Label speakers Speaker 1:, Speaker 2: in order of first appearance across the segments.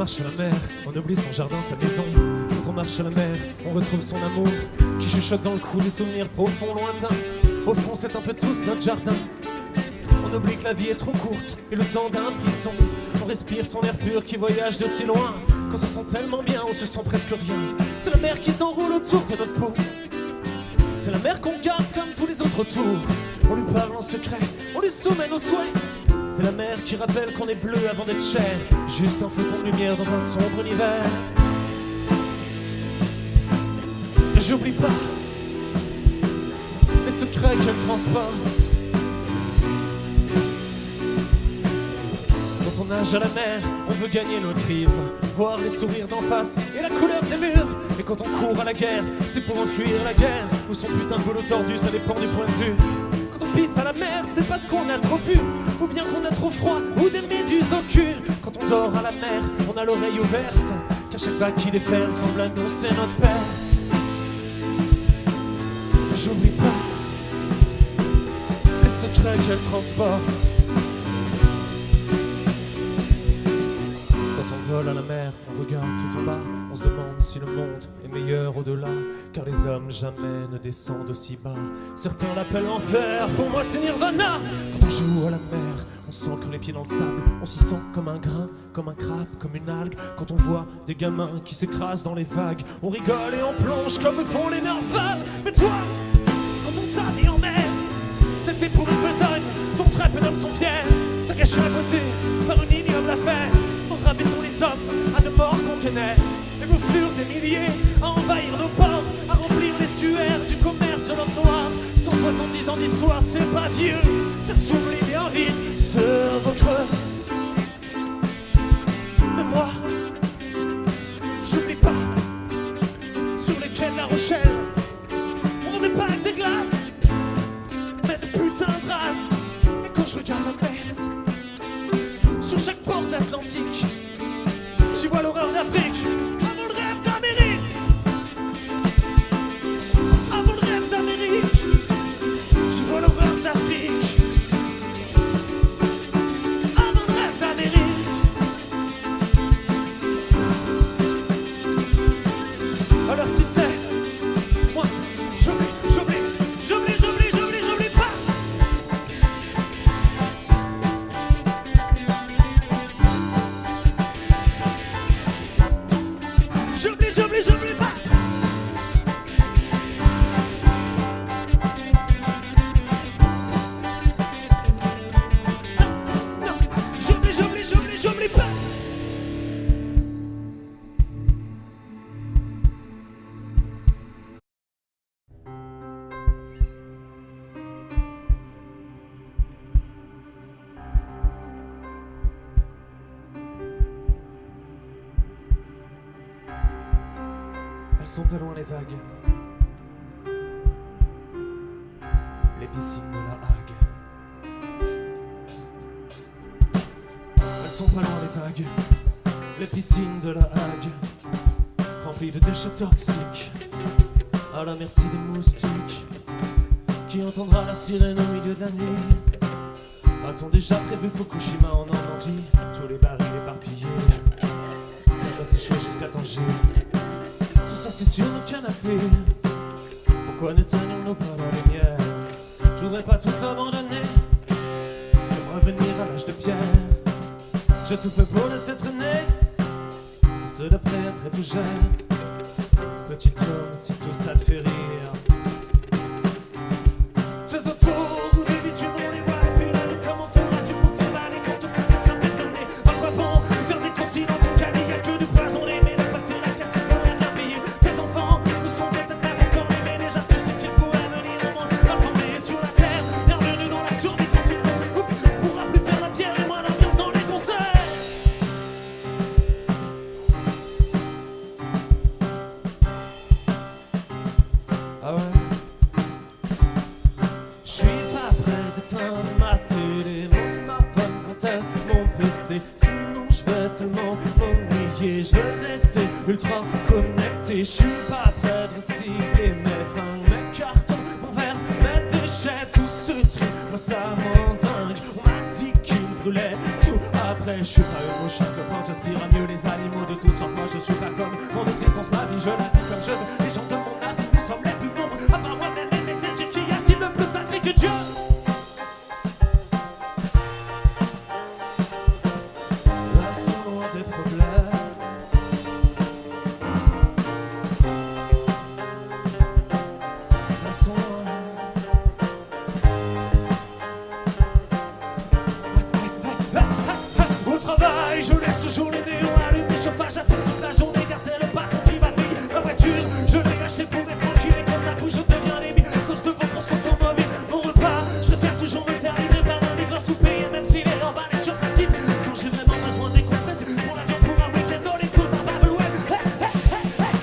Speaker 1: marche à la mer, on oublie son jardin, sa maison. Quand on marche à la mer, on retrouve son amour qui chuchote dans le creux des souvenirs profonds, lointains. Au fond, c'est un peu tous notre jardin. On oublie que la vie est trop courte et le temps d'un frisson. On respire son air pur qui voyage de si loin. Qu'on se sent tellement bien, on se sent presque rien. C'est la mer qui s'enroule autour de notre peau. C'est la mer qu'on garde comme tous les autres autour. On lui parle en secret, on lui soumet nos souhaits. C'est la mer qui rappelle qu'on est bleu avant d'être cher. Juste un photon de lumière dans un sombre univers. Et j'oublie pas les secrets qu'elle transporte. Quand on nage à la mer, on veut gagner notre rive, voir les sourires d'en face et la couleur des murs. Et quand on court à la guerre, c'est pour enfuir la guerre, ou son putain de boulot tordu, ça dépend du point de vue. Quand on pisse à la mer, c'est parce qu'on a trop bu, ou bien qu'on a trop froid, ou des méduses au cul. Quand on dort à la mer, on a l'oreille ouverte, car chaque vague qui déferle semble annoncer notre perte. J'oublie pas les secrets qu'elle transporte. Quand on vole à la mer, on regarde tout en bas. On se demande si le monde est meilleur au-delà, car les hommes jamais ne descendent aussi bas. Certains l'appellent enfer, pour moi c'est Nirvana. Quand on joue à la mer, on s'ancre les pieds dans le sable. On s'y sent comme un grain, comme un crabe, comme une algue. Quand on voit des gamins qui s'écrasent dans les vagues, on rigole et on plonge comme font les narvals. Mais toi, quand on t'a mis en mer, c'était pour une besogne dont très peu d'hommes sont fiers. T'as caché la beauté par une ignoble affaire, en rabaissant les hommes à de morts conteneurs. Et vous furent des milliers à envahir nos ports, à remplir l'estuaire du commerce de l'homme noir. 170 ans d'histoire, c'est pas vieux, ça s'oublie bien vite sur votre mémoire. J'oublie pas sur les quais de La Rochelle, on vendait pas avec des glaces, mais des putains de races. Et quand je regarde la mer, sur chaque port d'Atlantique, j'y vois l'horreur d'Afrique. Avant le rêve d'Amérique, avant le rêve d'Amérique, j'y vois l'horreur d'Afrique. Avant le rêve d'Amérique. Alors tu sais, moi, j'oublie pas. J'oublie pas. Non, j'oublie pas. Elles sont pas loin les vagues, les piscines de la Hague. Elles sont pas loin les vagues, les piscines de la Hague, remplies de déchets toxiques, à la merci des moustiques. Qui entendra la sirène au milieu de la nuit? A-t-on déjà prévu Fukushima en Normandie? Tous les barils éparpillés, là c'est chouette jusqu'à Tanger. Tout ça c'est sur le canapé. Pourquoi n'éteignons-nous pas la lumière? Je voudrais pas tout abandonner, comme revenir à l'âge de pierre. J'ai tout fait pour laisser traîner tout ceux d'après, après tout gère. Petit homme, si tout ça te fait rire, tes autour ou des bitumes, on les voit depuis la nuit. Comment feras-tu pour t'évader quand tout peut ça m'étonner? À quoi bon faire des consignes dans ton caddie? Y'a que du poisonné, mais le passé la casse, il faudrait bien payer. Tes enfants ne sont peut-être pas encore nés, mais déjà tu sais qu'ils pourraient venir au monde informés sur la terre. Bienvenue dans la survie quand tes gros se coupent. On pourra plus faire la pierre et moins l'ambiance dans les concerts. Ah ouais? J'suis pas prêt d'éteindre ma télé, mon smartphone, mon tel, mon PC. Sinon j'vais tellement m'ennuyer, j'veux rester ultra connecté. J'suis pas prêt de recycler mes fringues, mes cartons, mon verre, mes déchets. Tout ce truc, moi ça m'endingue. On m'a dit qu'il brûlait tout après je suis pas une mouche quand j'aspire à mieux les animaux de toutes sortes. Moi je suis pas comme mon existence, ma vie je la vis comme je veux. Les gens de mon avis, nous sommes les plus nombreux. À part moi-même et mes désirs, qu'y a-t-il de plus sacré que Dieu? Laisse-moi loin tes problèmes. Laisse-moi loin. Au travail, je laisse toujours les néons allumés, chauffage à fond toute la journée, car c'est le patron qui va payer. Ma voiture, je l'ai achetée pour être tranquille, et quand ça bouge, je deviens l'ennemi à cause de vos grosses automobiles. Mon repas, je préfère toujours me faire livrer par un livreur sous-payé, même s'il est emballé sur plastique. Quand j'ai vraiment besoin de décompresser, je prends l'avion pour un week-end dans les courses à Babelwell.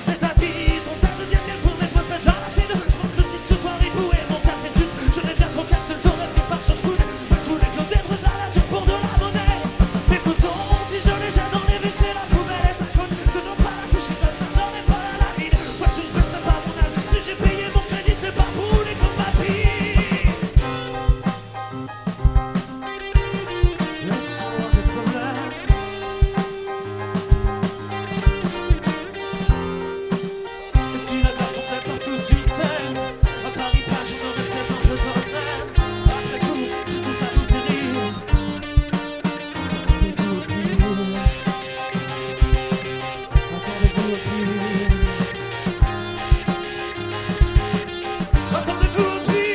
Speaker 1: Mes amis sont tard de dire bien fou, mais je me serais déjà lassé de voir que le disque soit riboué. Mon café sud, je n'ai bien qu'en capsule thoracique par Georges Clooney. De tous les clous détruisent la nature pour de la monnaie. Mais pourtant, si je les jette dans les WC, la poubelle est à côté. Ne n'ose pas la toucher comme ça, j'en ai pas la vie. Voiture, je baisserai pas mon âge. Si j'ai payé mon crédit, c'est pas pour rouler comme ma fille. Laisse-moi tes problèmes. Et si la glace fondait partout sur terre, à Paris plage, on aurait peut-être un peu d'honneur. Après tout, si tout ça vous fait rire, attendez-vous au pire. Attendez-vous au pire. Attendez-vous au pire. Attendez-vous au pire.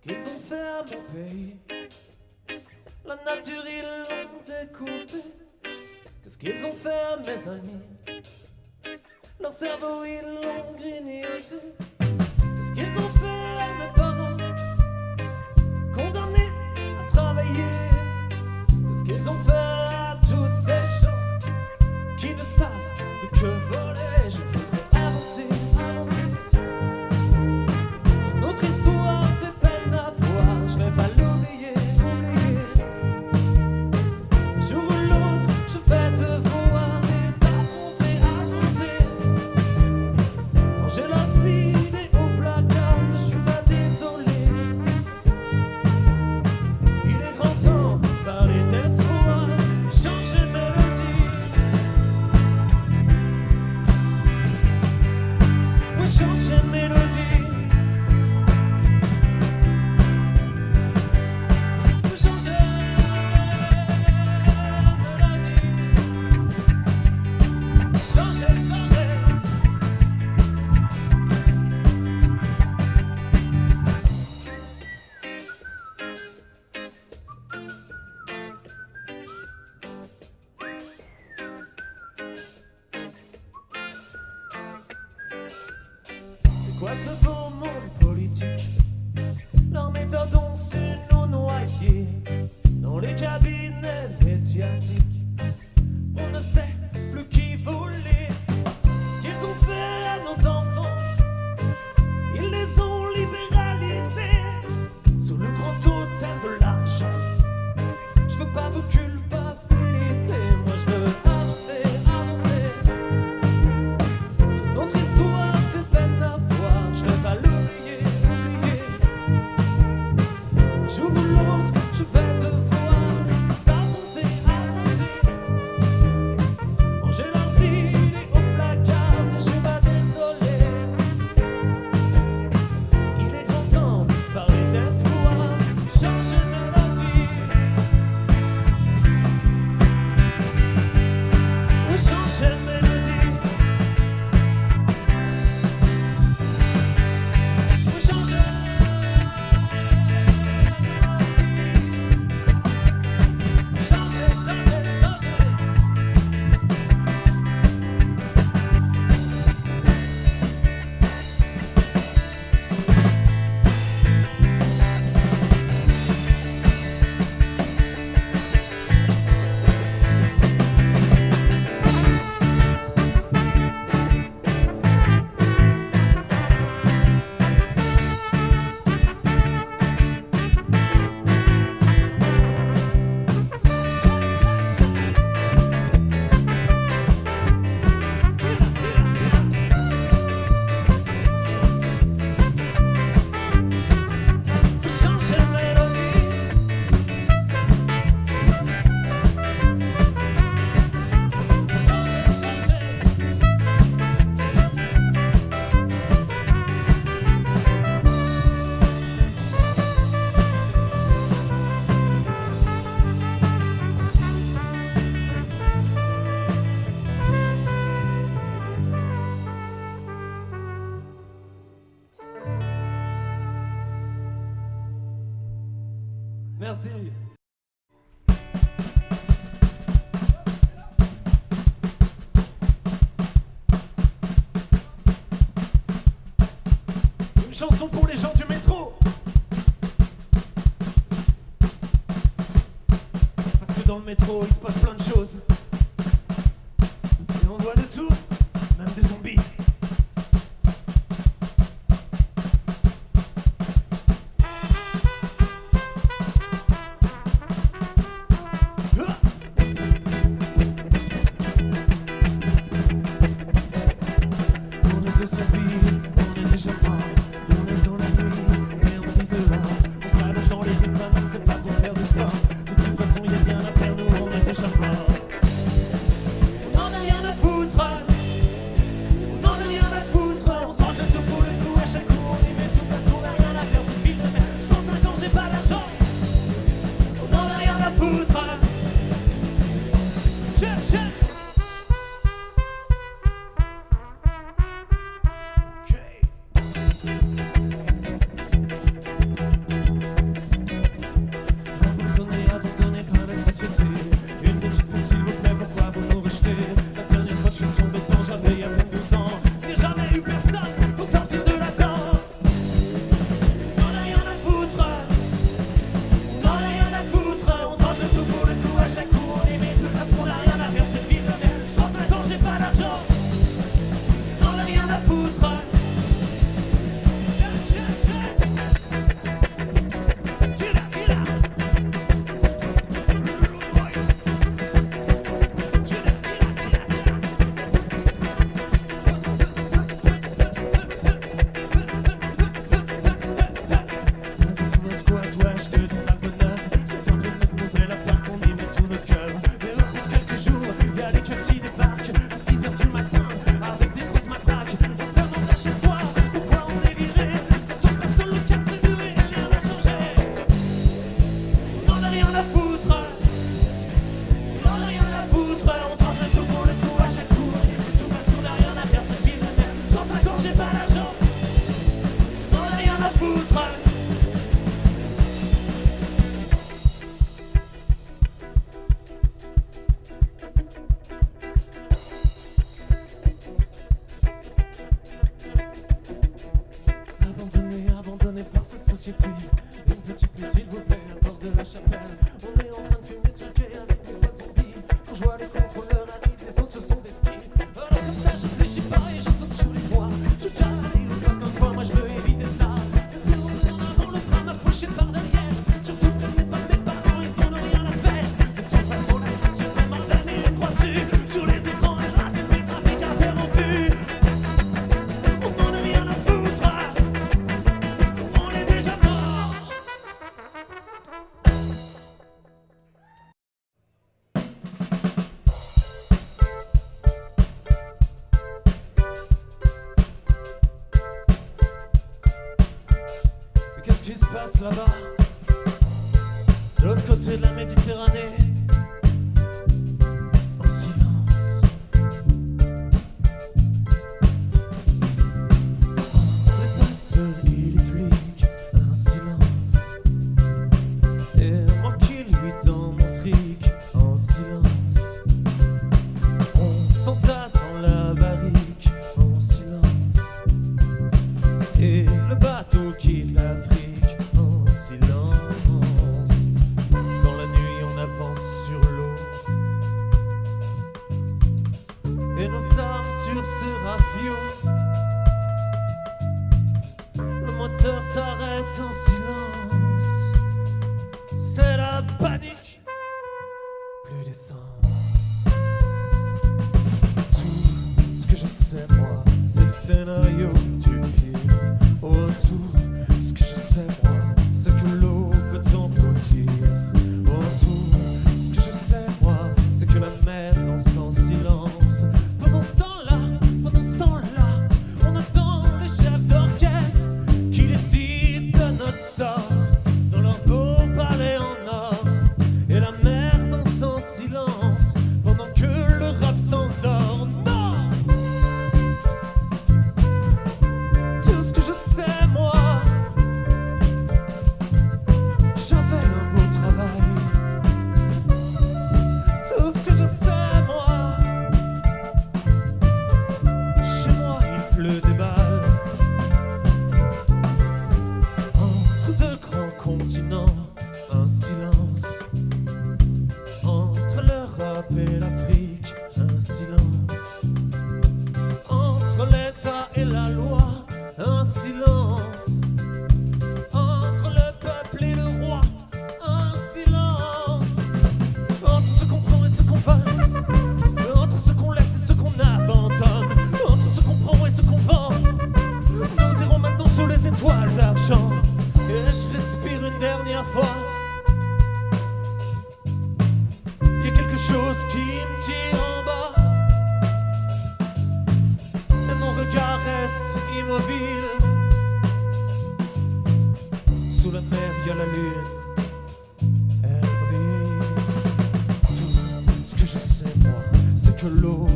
Speaker 1: Qu'ils ont fait à mon pays, la nature ils l'ont découpé. Qu'est-ce qu'ils ont fait à mes amis, leur cerveau ils l'ont grignoté. Qu'est-ce qu'ils ont fait à mes parents, condamnés à travailler. Qu'est-ce qu'ils ont fait à tous ces gens qui ne savent que voler. Je voudrais avancer, avancer. Toute notre histoire fait peine à voir, je vais pas l'oublier, oublier. Un jour ou l'autre, je vais devoir les affronter, affronter. Quand j'ai l'incidé au placard, je suis pas désolé. Il est grand temps de parler d'espoir, changer de mélodie. Oui, changer de mélodie. C'est quoi ce beau monde politique? Leurs méthodes ont su nous noyer dans les cabinets médiatiques. On ne sait plus qui voler. Ce qu'ils ont fait à nos enfants, ils les ont libéralisés sous le grand totem de l'argent. Je veux pas vous culpabiliser, moi je veux avancer, avancer. Toute notre histoire fait peine à voir, je vais pas l'oublier, oublier. Merci. Une chanson pour les gens du métro. Parce que dans le métro, il se passe plein de choses. Et on voit de tout, même des zombies. Qu'est-ce qui se passe là-bas, de l'autre côté de la Méditerranée, en silence? Les passeurs et les flics, un silence. Et moi qui lui dans mon fric, en silence. On s'entasse dans la barrique, en silence. Et le bateau quitte l'Afrique. Et nos armes sur ce rafio, le moteur s'arrête en silence. C'est la panique, plus d'essence. Tout ce que je sais moi, c'est le scénario du pire. Oh, tout ce que je sais moi, c'est que l'eau peut t'engloutir. Oh, tout ce que je sais moi, c'est que la mer danse en silence. Pendant ce temps-là, on attend les chefs d'orchestre qui décident de notre sort dans leur beau palais en or. Et la mer danse en silence pendant que le rap s'endort. Non! Tout ce que je sais moi, j'avais un beau Sous la mer, il y a la lune, elle brille. Tout ce que je sais, moi, c'est que l'eau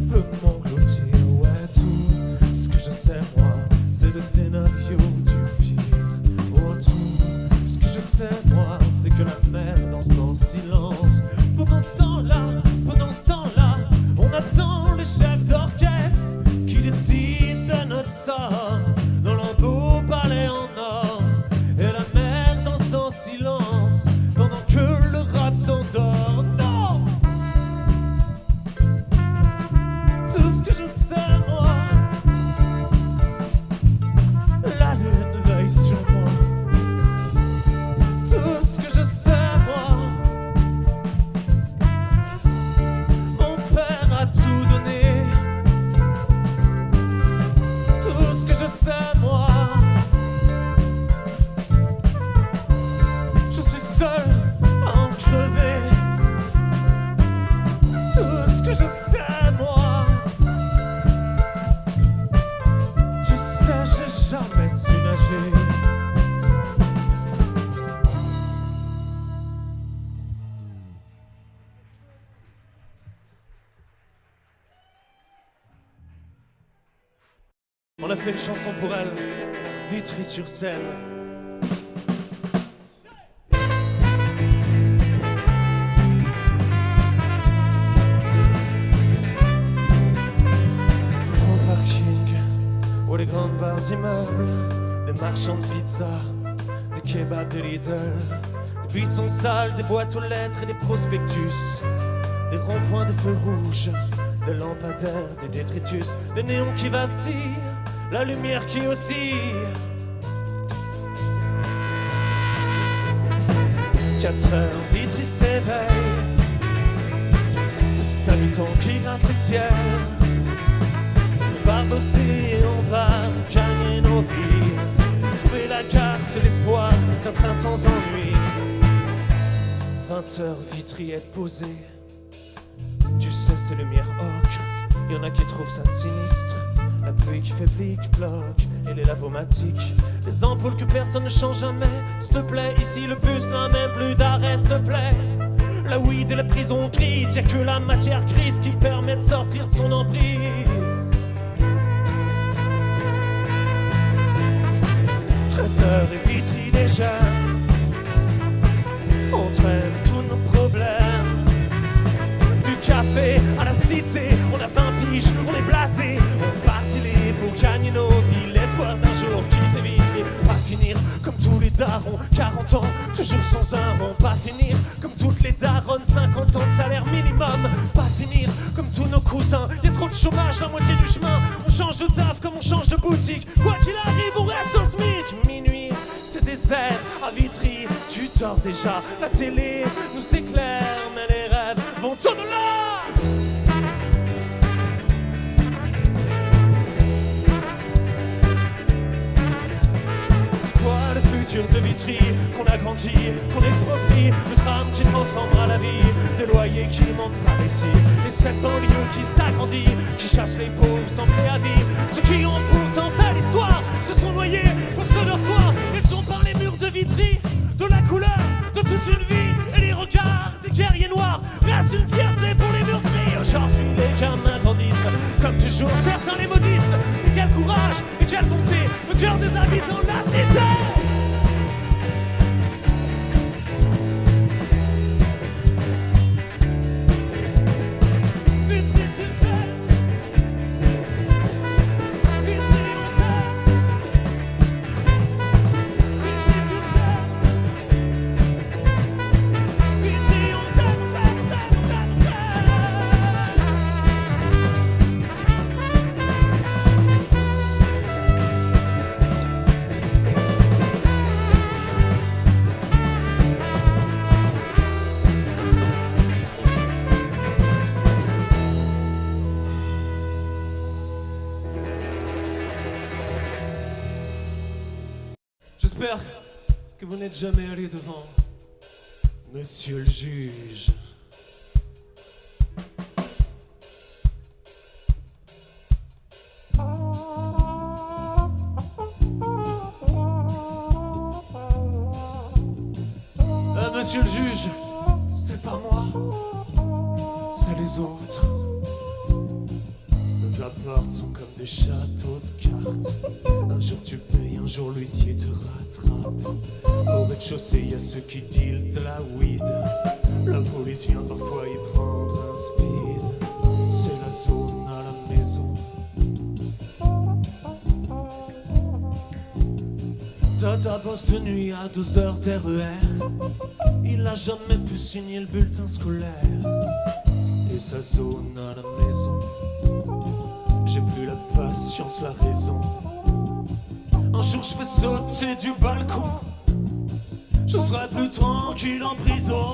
Speaker 1: peut m'engloutir. Ouais, tout ce que je sais, moi, c'est le scénario du pire. Oh, tout ce que je sais, moi, c'est que la mer danse en silence. Pendant ce temps-là, on attend le chef d'orchestre qui décide de notre sort dans leur beau palais en or. Et la mer danse en silence pendant que le rap s'endort. Non! Tout ce que je sais, moi, la lune veille sur moi. Tout ce que je sais, moi, mon père a tout donné. Tout ce que je sais, moi, je suis seul à en crever. Tout ce que je sais, moi, tu sais, j'ai jamais su nager. On a fait une chanson pour elle, Vitry-sur-Seine. Grand parking, où les grandes barres d'immeubles, des marchands de pizza, des kebabs de Lidl, des buissons sales, des boîtes aux lettres et des prospectus, des ronds-points, des feux rouges, des lampadaires, des détritus, des néons qui vacillent, la lumière qui oscille. 4 heures, Vitry s'éveille, ses habitants qui grattent le ciel. On part bosser, on part gagner nos vies. Trouver la gare, c'est l'espoir d'un train sans ennui. 20 heures, Vitry est posée. Tu sais, c'est lumière ocre, y'en a qui trouvent ça sinistre. La pluie qui fait blic-bloc et les lavomatiques. Les ampoules que personne ne change jamais. S'il te plaît, ici le bus n'a même plus d'arrêt, s'il te plaît. La weed et la prison grise, y'a que la matière grise qui permet de sortir de son emprise. 13 heures et Vitry déjà, on traîne tous nos problèmes. Du café à la cité, on a 20 piges, on est blasé. On partit libre pour gagner nos vies. L'espoir d'un jour quitter Vitry. Pas finir comme tous les darons, 40 ans, toujours sans un rond. Pas finir comme toutes les daronnes, 50 ans de salaire minimum. Pas finir comme tous nos cousins. Y'a trop de chômage la moitié du chemin. On change de taf comme on change de boutique. Quoi qu'il arrive, on reste au SMIC. Minuit, c'est désert à Vitry. Tu dors déjà, la télé nous éclaire, mais les rêves vont au-delà. C'est quoi le futur de Vitry? Qu'on agrandit, qu'on exproprie, le tram qui transformera la vie, des loyers qui ne manquent pas ici, et cette banlieue qui s'agrandit, qui chasse les pauvres sans préavis. Ceux qui ont pourtant fait l'histoire se sont noyés pour ce dortoir. Ils ont peint les murs de Vitry de la couleur de toute une vie, et les regards des guerriers noirs restent une fierté pour les meurtriers. Aujourd'hui les gamins grandissent, comme toujours certains les maudissent. Et quel courage et quelle bonté, le cœur des habitants de la cité. J'espère que vous n'êtes jamais allé devant Monsieur le juge. monsieur le juge, c'est pas moi, c'est les autres. Nos apparts sont comme des châteaux de cartes. Un jour tu payes, un jour l'huissier te rattrape. Au rez-de-chaussée, y a ceux qui dealent de la weed. La police vient parfois y prendre un speed. C'est la zone à la maison. Tata bosse de nuit à 12 heures d'RER. Il a jamais pu signer le bulletin scolaire. Et sa zone à la maison. J'ai plus la patience, la raison. Un jour je vais sauter du balcon. Je serai plus tranquille en prison.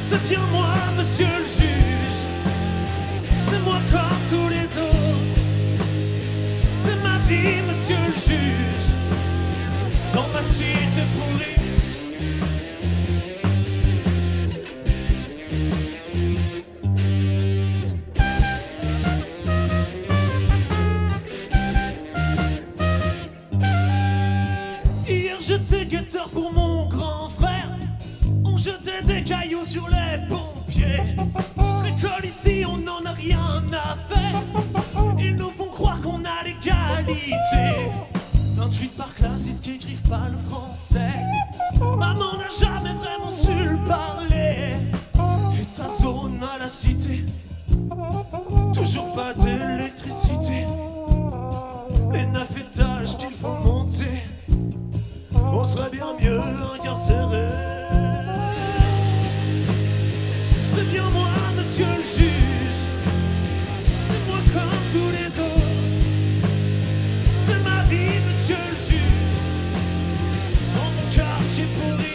Speaker 1: C'est bien moi, monsieur le juge. C'est moi comme tous les autres. C'est ma vie, monsieur le juge. Dans ma cité pourrie. J'étais guetteur pour mon grand frère. On jetait des cailloux sur les pompiers. L'école ici, on n'en a rien à faire. Ils nous font croire qu'on a l'égalité. 28 par classe, ils qui écrivent pas le français. Maman n'a jamais vraiment su le parler. Et de sa zone à la cité, toujours pas d'électricité. Les 9 étages qu'il faut monter, on serait bien mieux incarcéré. C'est bien moi, monsieur le juge. C'est moi comme tous les autres. C'est ma vie, monsieur le juge. Dans mon quartier pourri.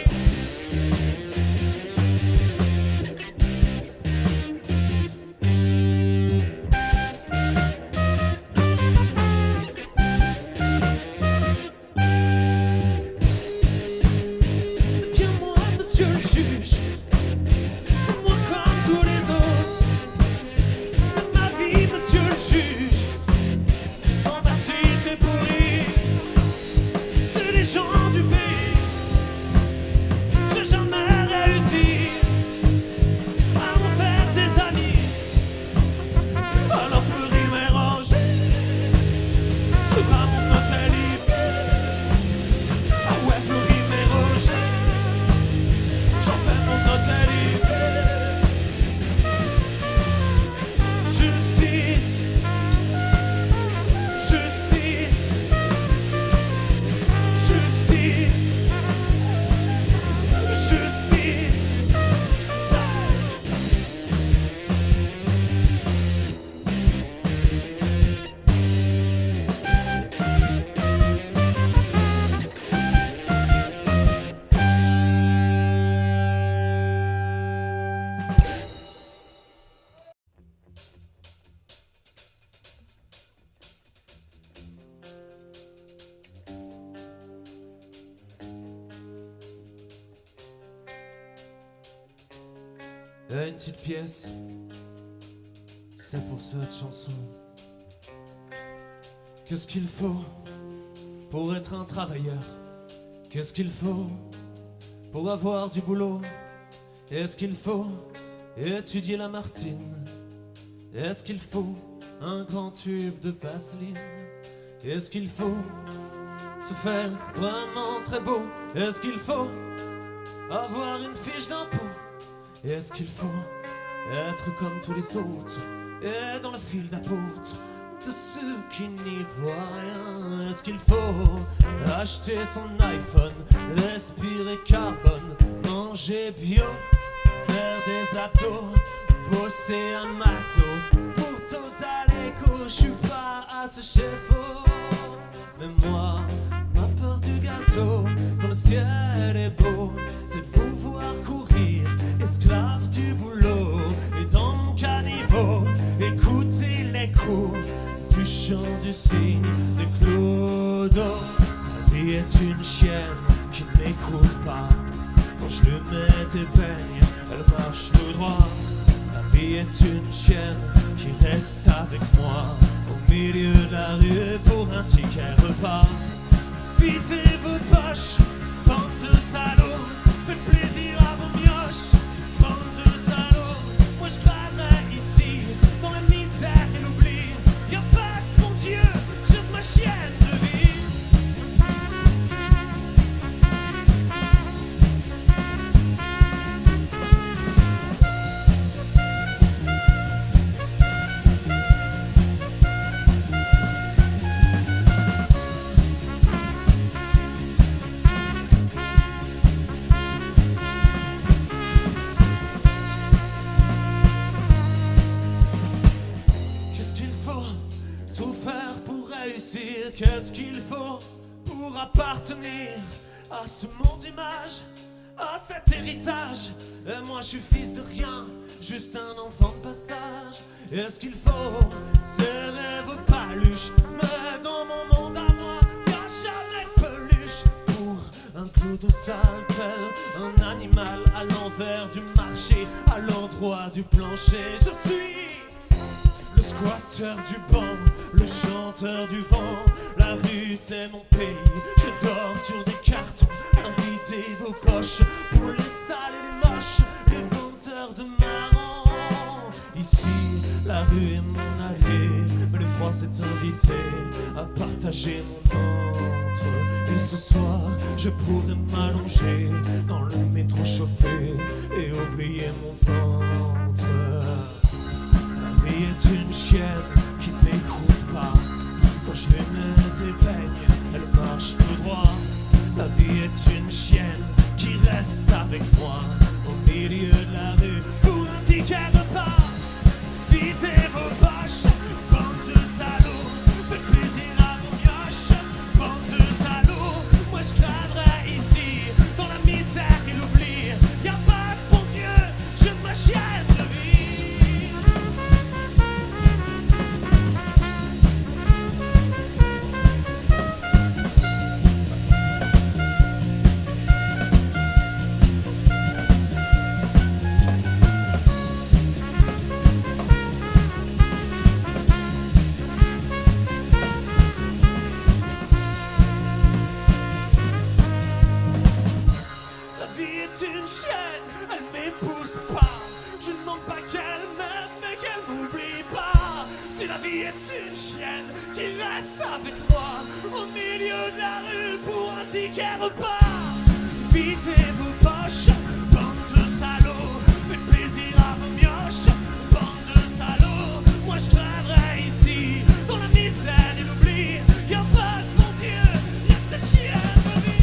Speaker 1: Une petite pièce, c'est pour cette chanson. Qu'est-ce qu'il faut pour être un travailleur? Qu'est-ce qu'il faut pour avoir du boulot? Est-ce qu'il faut étudier la Martine? Est-ce qu'il faut un grand tube de Vaseline? Est-ce qu'il faut se faire vraiment très beau? Est-ce qu'il faut avoir une fiche d'impôt? Est-ce qu'il faut être comme tous les autres et dans la file d'apôtres de ceux qui n'y voient rien? Est-ce qu'il faut acheter son iPhone, respirer carbone, manger bio, faire des abdos, bosser un McDo? Pour Total Eco, je suis pas assez chef-o. Mais moi, ma peur du gâteau, quand le ciel est beau, c'est de vous voir courir, esclave du boulot. Et dans mon caniveau, écouter l'écho du chant du cygne de Clodo. La vie est une chienne qui n'écoute pas. Quand je lui mets des peignes, elle marche tout droit. La vie est une chienne qui reste avec moi au milieu de la rue pour un ticket repas. Videz vos poches, bande qu'est-ce qu'il faut pour appartenir à ce monde d'image, à cet héritage? Et moi je suis fils de rien, juste un enfant de passage. Et ce qu'il faut, c'est rêves paluches, mais dans mon monde à moi, y'a jamais de peluche. Pour un clodo sale tel un animal à l'envers du marché, à l'endroit du plancher, je suis le squatteur du banc, le chanteur du vent. La rue c'est mon pays, je dors sur des cartons. Invitez vos poches pour les sales et les moches, les vendeurs de marrons. Ici la rue est mon allée, mais le froid s'est invité à partager mon ventre. Et ce soir je pourrais m'allonger dans le métro chauffé et oublier mon ventre. La vie est une chienne qui ne m'écoute pas. Quand je lui mets des peignes, elle marche tout droit. La vie est une chienne qui reste avec moi au milieu de la rue pour un ticket repas. Videz vos poches, bande de salauds, faites plaisir à vos mioches, bande de salauds. Moi je craindrais ici, dans la misère et l'oubli. Y'a pas de bon Dieu, juste ma chienne de vie. Une chienne, elle m'épouse pas. Je ne demande pas qu'elle m'aime, mais qu'elle m'oublie pas. Si la vie est une chienne qui reste avec moi au milieu de la rue pour un ticket repas. Videz vos poches, bande de salauds, faites plaisir à vos mioches, bande de salauds. Moi je craindrais ici, dans la misère et l'oubli. Y'a pas de mon Dieu, y'a que cette chienne de vie.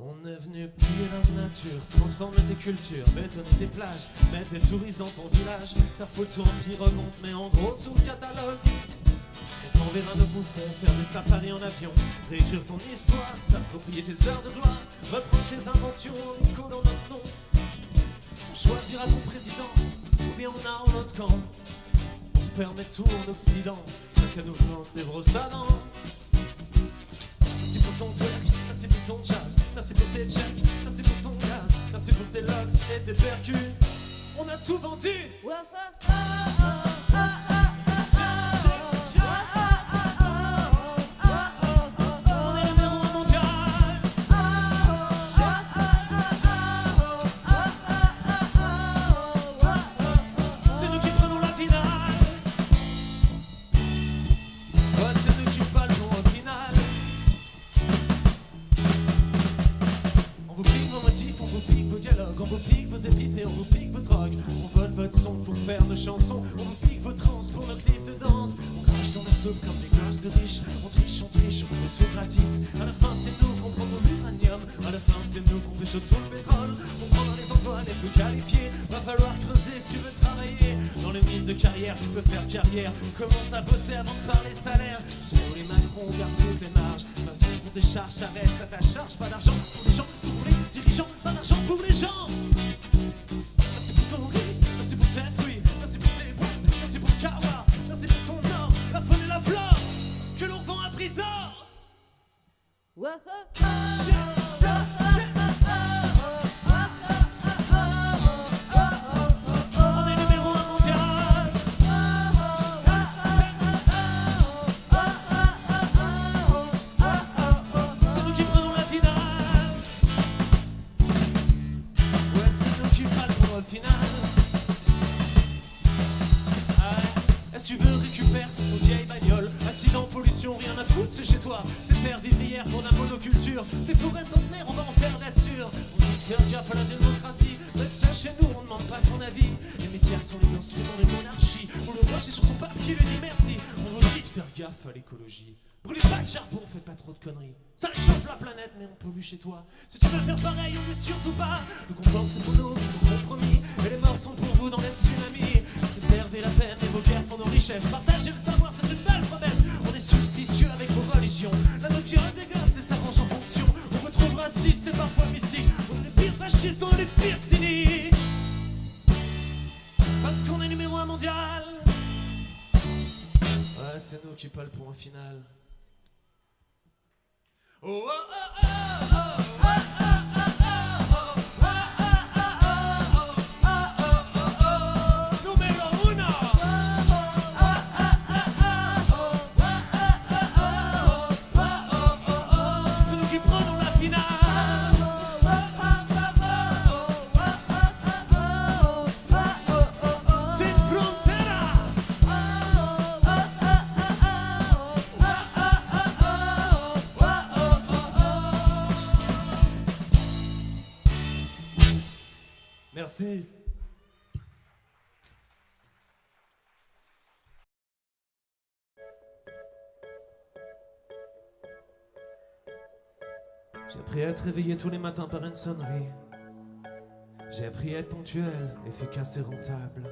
Speaker 1: On est venu piller la nature, transformer tes cultures, bétonner tes plages, mettre des touristes dans ton village. Ta photo en pyrogonte, mais en gros sous le catalogue. On t'enverra de bouffons, faire des safaris en avion, réécrire ton histoire, s'approprier tes heures de gloire, reprendre tes inventions en collant notre nom. On choisira ton président, ou bien on a un autre camp. On se permet tout en Occident, chacun nous vendre des brosses à dents. Merci pour ton twerk, merci pour ton jazz, merci pour tes checks, merci pour ton gaz, merci pour tes locks et tes percus. On a tout vendu. On est numéro 1 mondial. C'est nous qui prenons la finale. Ouais, c'est nous qui battons au final. On vous pique vos motifs, on vous pique vos dialogues, on vous pique vos épices et on vous pique vos drogues. On vole votre son pour faire nos chansons, on vous pique vos trans pour nos clips de danse. On crache dans la soupe comme des gosses de riches, on triche, on veut tout gratis. À la fin c'est nous qu'on prend tout l'uranium, à la fin c'est nous qu'on pêche tout le pétrole. On prend dans les emplois les plus qualifiés, va falloir creuser si tu veux travailler. Dans les mines de carrière tu peux faire carrière, commence à bosser avant de parler salaire. Sur les Macron, on garde toutes les marges, partout pour tes charges, ça reste à ta charge. Pas d'argent pour les gens, pour les dirigeants, pas d'argent pour les gens. Merci pour ton riz, merci pour tes fruits, merci pour tes bois, merci pour le kawa, merci pour ton or, la faune et la flore, que l'on vend à prix d'or. On est numéro 1 mondial. C'est nous qui prenons la finale. au final. Si tu veux, récupère toute vieille bagnole. Accident, pollution, rien à foutre, c'est chez toi. Tes terres vivrières pour la monoculture, tes forêts centenaires, on va en faire la sûre. On dit de faire gaffe à la démocratie, mais ça chez nous, on ne demande pas ton avis. Les médias sont les instruments des monarchies. On le voit chez sur son pape qui lui dit merci. On vous dit de faire gaffe à l'écologie. Brûlez pas de charbon, faites pas trop de conneries. Ça réchauffe la planète, mais on pollue chez toi. Si tu veux faire pareil, on n'est surtout pas. Le confort, c'est pour nous, ils sont compromis. Et les morts sont pour vous dans les tsunamis. Préservez la peine et vos guerres font nos richesses. Partagez le savoir, c'est une belle promesse. On est suspicieux avec vos religions. La note vient des gosses et ça range en fonction. On vous trouve raciste et parfois mystique. On est les pires fascistes, on est les pires cyniques. Parce qu'on est numéro 1 mondial. Ouais, c'est nous qui pas le point final. Oh oh oh oh oh merci. J'ai appris à être réveillé tous les matins par une sonnerie. J'ai appris à être ponctuel, efficace et rentable.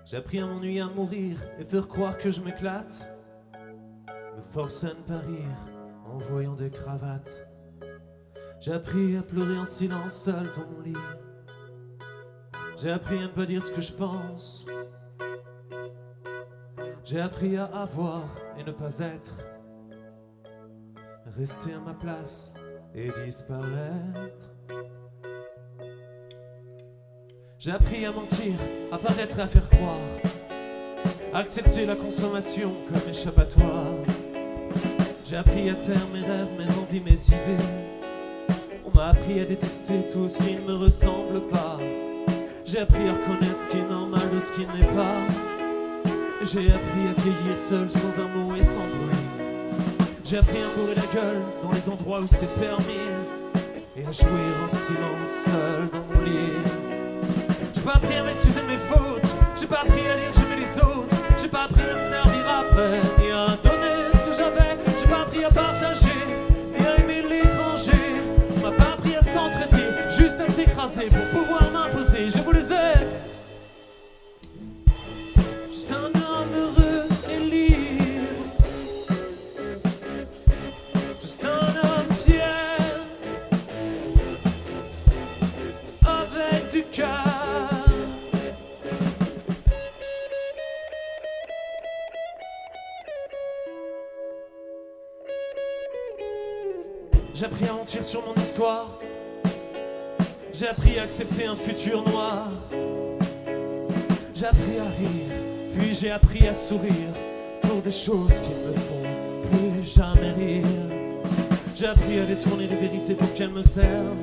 Speaker 1: J'ai appris à m'ennuyer, à mourir et faire croire que je m'éclate. Me forcer à ne pas rire en voyant des cravates. J'ai appris à pleurer en silence seul dans mon lit. J'ai appris à ne pas dire ce que je pense. J'ai appris à avoir et ne pas être. Rester à ma place et disparaître. J'ai appris à mentir, à paraître et à faire croire. Accepter la consommation comme échappatoire. J'ai appris à taire mes rêves, mes envies, mes idées. On m'a appris à détester tout ce qui ne me ressemble pas. J'ai appris à reconnaître ce qui est normal de ce qui n'est pas. J'ai appris à vieillir seul sans un mot et sans bruit. J'ai appris à bourrer la gueule dans les endroits où c'est permis. Et à jouir en silence seul dans mon lit. J'ai pas appris à m'excuser de mes fautes. J'ai pas appris à dire j'aimais les autres. J'ai pas appris à me servir après et à donner ce que j'avais. J'ai pas appris à partager et à aimer l'étranger. On m'a pas appris à s'entraider, juste à t'écraser pour pouvoir m'imposer. Je vous les aide. Juste un homme heureux et libre. Juste un homme fier avec du cœur. J'ai appris à mentir sur mon histoire. J'ai appris à accepter un futur noir. J'ai appris à rire, puis j'ai appris à sourire pour des choses qui me font plus jamais rire. J'ai appris à détourner les vérités pour qu'elles me servent.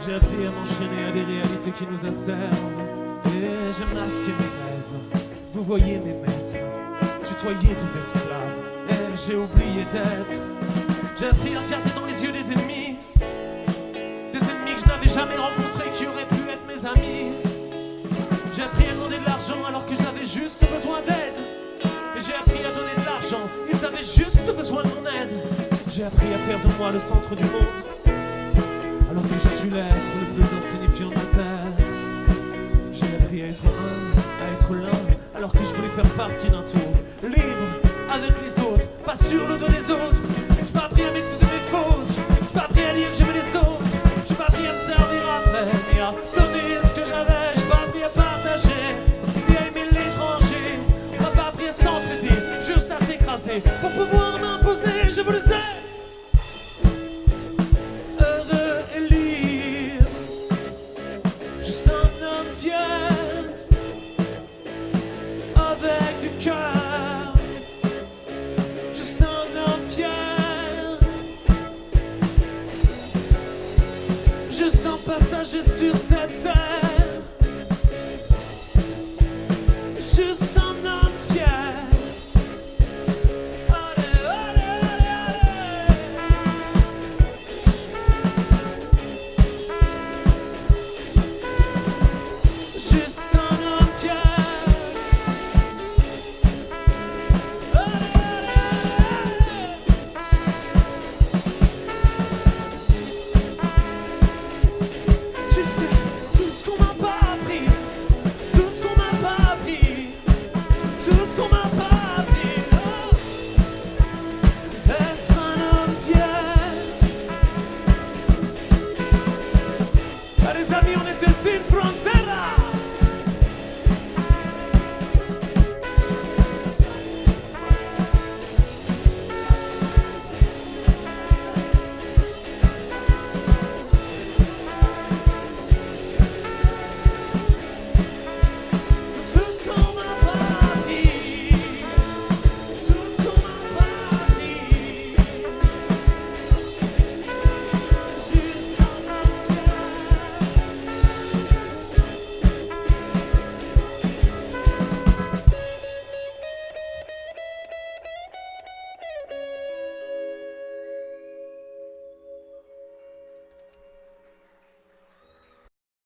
Speaker 1: J'ai appris à m'enchaîner à des réalités qui nous asservent. Et j'ai masqué mes rêves, vous voyez mes maîtres, tutoyer des esclaves. Et j'ai oublié d'être. J'ai appris à regarder dans les yeux des ennemis. Des ennemis que je n'avais jamais rencontrés, qui auraient pu être mes amis. J'ai appris à demander de l'argent alors que j'avais juste besoin d'aide. Et j'ai appris à donner de l'argent, ils avaient juste besoin de mon aide. J'ai appris à faire de moi le centre du monde, alors que je suis l'être le plus insignifiant de la terre. J'ai appris à être un, à être l'un, alors que je voulais faire partie d'un tour. Libre, avec les autres, pas sur le dos des autres. J'ai pas appris à m'excuser mes fautes. J'ai pas appris à dire que j'aimais les autres. J'ai pas appris à me servir après et à donner ce que j'avais. J'ai pas appris à partager et à aimer l'étranger. On m'a pas appris à s'entraider, juste à t'écraser pour pouvoir m'imposer. Je vous le sais. Heureux et libre. Juste un homme fier avec du cœur. Juste un passager marcher sur cette terre. Juste un homme fier. Allez, allez, allez, allez. Juste un homme fier. Allez, allez, allez. Tu sais, tout ce qu'on m'a pas appris, tout ce qu'on m'a pas appris, tout ce qu'on m'a pas appris, oh. Être un homme fier. Ah les amis, on était